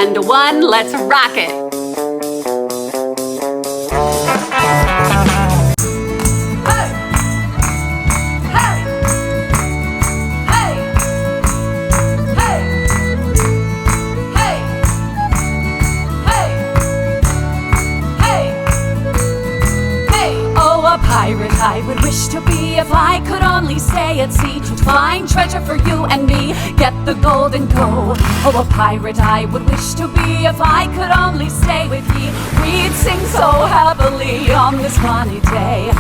10 to 1, let's rock it. Pirate I would wish to be if I could only stay at sea to find treasure for you and me, get the gold and go. Oh, a pirate I would wish to be if I could only stay with ye. We'd sing so happily on this sunny day.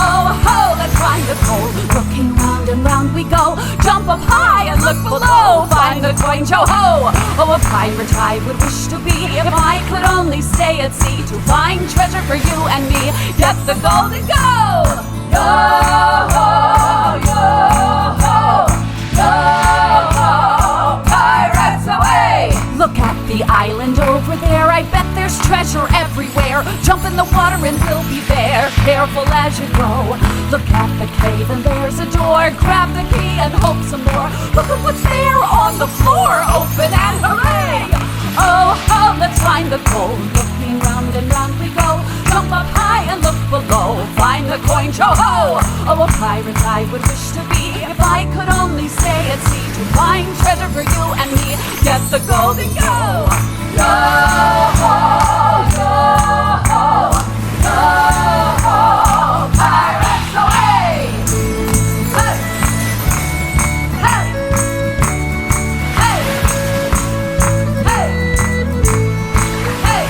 Oh, ho, let's find the gold. Looking round and round we go. Jump up high and look below. Find the coin, yo-ho. Oh, a pirate I would wish to be if I could only stay at sea to find treasure for you and me, get the gold and go. Yo-ho, yo-ho, yo-ho, pirates away. Look at the island over there, I bet there's treasure everywhere. Jump in the water and we'll be there, careful as you go. Look at the cave and there's a door, grab the key and hope some more. Look at what's there on the floor, open and hooray. Oh, ho, let's find the gold. Looking round and round we go. Jump up high and look below. Find the coin, yo-ho. Oh, a pirate I would wish to be if I could only stay at sea to find treasure for you and me, get the gold and go. Yo-ho, yo-ho, yo-ho, pirates away. Hey, hey, hey, hey, hey,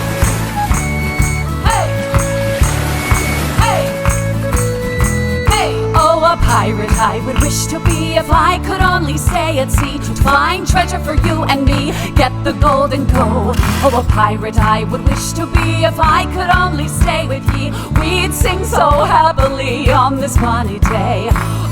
hey, hey. Oh, a pirate I would wish to be if I could only stay at sea to find treasure for you and me, get the gold and go. Oh, a pirate I would wish to be if I could only stay with ye. We'd sing so happily on this sunny day.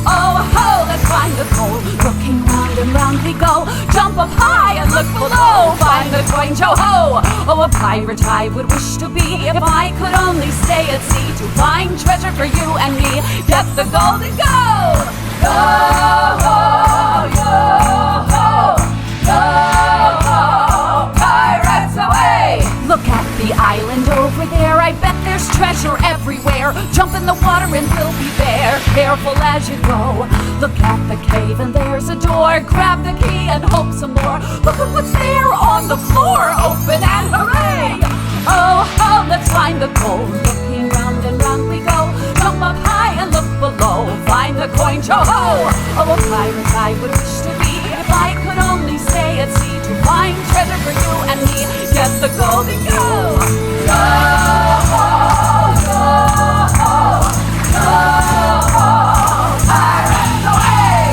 Oh, ho, let's find the gold. Looking round and round we go. Jump up high and look below. Find the coin, yo-ho. Oh, a pirate I would wish to be if I could only stay at sea to find treasure for you and me, get the gold and go. Yo-ho, yo-ho, yo-ho, pirates away. Look at the island over there, I bet there's treasure everywhere. Jump in the water and we'll be there, careful as you go. Look at the cave and there's a door, grab the key and hope some more. Look at what's there on the floor, open and hooray. Oh, ho, let's find the gold. Looking round and round we go. Jump up high and look below. Find the coin, yo-ho. Oh, a pirate I would wish to be if I could only stay at sea to find treasure for you and me, get the gold and go. Yo-ho, yo-ho, yo-ho, pirates away.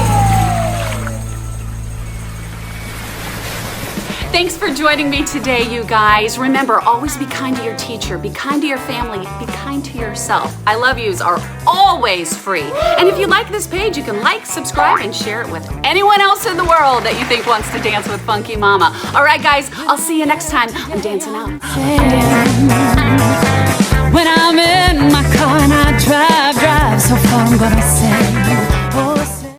Thanks for joining me today, you guys. Remember, always be kind to your teacher, be kind to your family, be kind to yourself. I love yous are always free. And if you like this page, you can like, subscribe, and share it with anyone else in the world that you think wants to dance with Funky Mama. All right, guys, I'll see you next time on Dancing Out. When I'm in my car and I drive so far, I'm gonna say